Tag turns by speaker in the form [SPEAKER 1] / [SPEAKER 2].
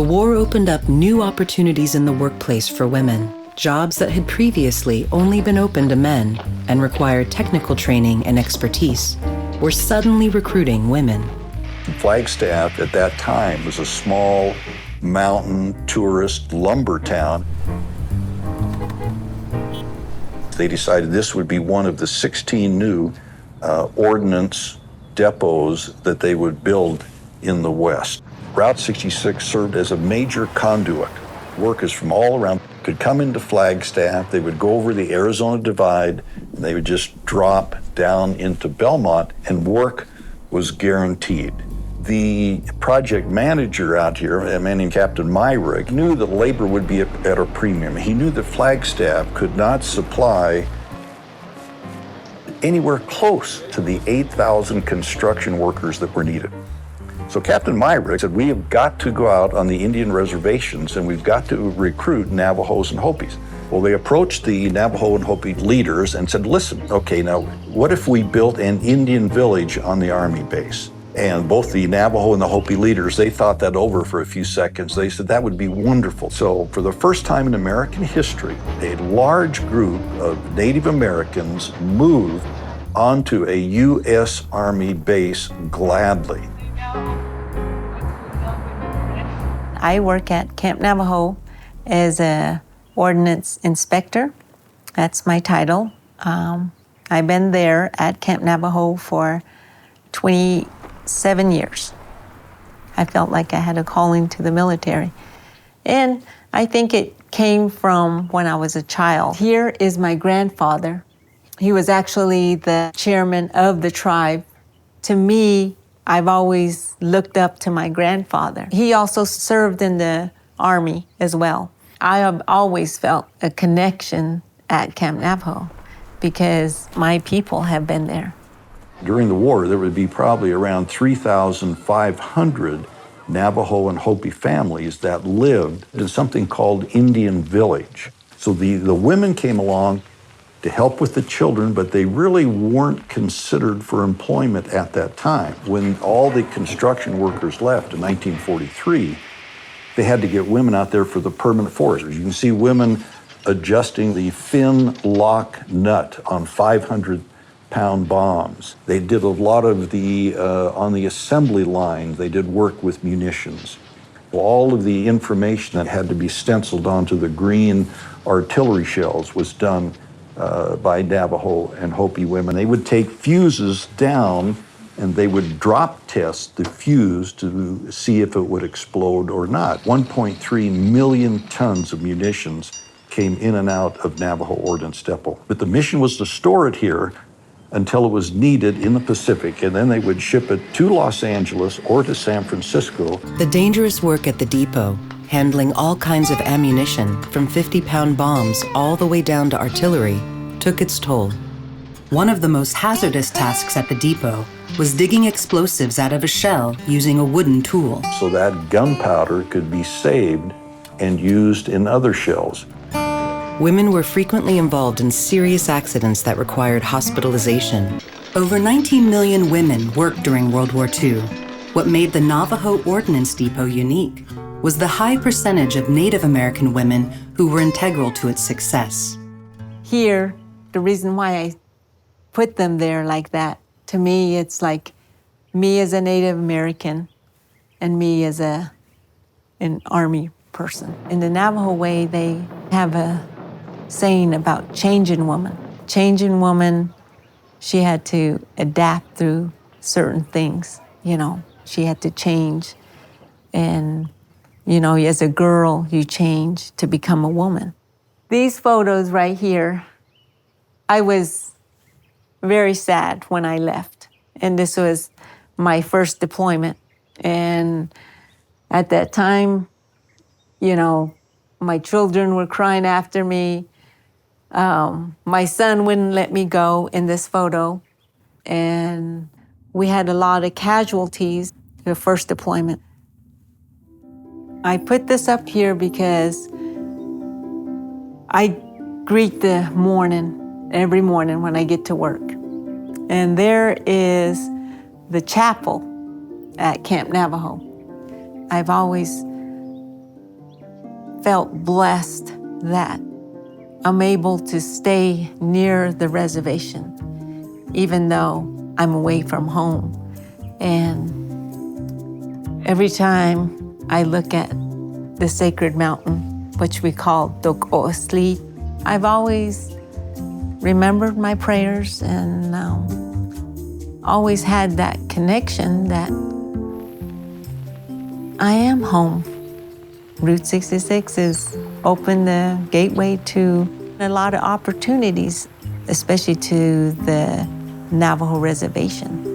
[SPEAKER 1] The war opened up new opportunities in the workplace for women. Jobs that had previously only been open to men and required technical training and expertise were suddenly recruiting women.
[SPEAKER 2] Flagstaff at that time was a small mountain tourist lumber town. They decided this would be one of the 16 new ordnance depots that they would build in the West. Route 66 served as a major conduit. Workers from all around could come into Flagstaff, they would go over the Arizona Divide, and they would just drop down into Belmont, and work was guaranteed. The project manager out here, a man named Captain Myrick, knew that labor would be at a premium. He knew that Flagstaff could not supply anywhere close to the 8,000 construction workers that were needed. So Captain Myrick said, we have got to go out on the Indian reservations and we've got to recruit Navajos and Hopis. Well, they approached the Navajo and Hopi leaders and said, listen, okay, now what if we built an Indian village on the Army base? And both the Navajo and the Hopi leaders, they thought that over for a few seconds. They said that would be wonderful. So for the first time in American history, a large group of Native Americans moved onto a U.S. Army base gladly.
[SPEAKER 3] I work at Camp Navajo as an ordnance inspector. That's my title. I've been there at Camp Navajo for 27 years. I felt like I had a calling to the military. And I think it came from when I was a child. Here is my grandfather. He was actually the chairman of the tribe. To me, I've always looked up to my grandfather. He also served in the Army as well. I have always felt a connection at Camp Navajo because my people have been there.
[SPEAKER 2] During the war, there would be probably around 3,500 Navajo and Hopi families that lived in something called Indian Village. So the women came along to help with the children, but they really weren't considered for employment at that time. When all the construction workers left in 1943, they had to get women out there for the permanent foresters. You can see women adjusting the fin lock nut on 500-pound bombs. They did a lot of the, on the assembly line, they did work with munitions. All of the information that had to be stenciled onto the green artillery shells was done by Navajo and Hopi women. They would take fuses down and they would drop test the fuse to see if it would explode or not. 1.3 million tons of munitions came in and out of Navajo Ordnance Depot. But the mission was to store it here until it was needed in the Pacific, and then they would ship it to Los Angeles or to San Francisco.
[SPEAKER 1] The dangerous work at the depot, handling all kinds of ammunition from 50-pound bombs all the way down to artillery, took its toll. One of the most hazardous tasks at the depot was digging explosives out of a shell using a wooden tool.
[SPEAKER 2] So that gunpowder could be saved and used in other shells.
[SPEAKER 1] Women were frequently involved in serious accidents that required hospitalization. Over 19 million women worked during World War II. What made the Navajo Ordnance Depot unique was the high percentage of Native American women who were integral to its success.
[SPEAKER 3] Here, the reason why I put them there like that, to me, it's like me as a Native American and me as an Army person. In the Navajo way, they have a saying about changing woman. Changing woman, she had to adapt through certain things, you know. She had to change. And, you know, as a girl, you change to become a woman. These photos right here, I was very sad when I left. And this was my first deployment. And at that time, you know, my children were crying after me. My son wouldn't let me go in this photo. And we had a lot of casualties the first deployment. I put this up here because I greet the morning, every morning when I get to work. And there is the chapel at Camp Navajo. I've always felt blessed that I'm able to stay near the reservation, even though I'm away from home. And every time I look at the sacred mountain, which we call Dok-o-Asli, I've always remembered my prayers and always had that connection that I am home. Route 66 has opened the gateway to a lot of opportunities, especially to the Navajo reservation.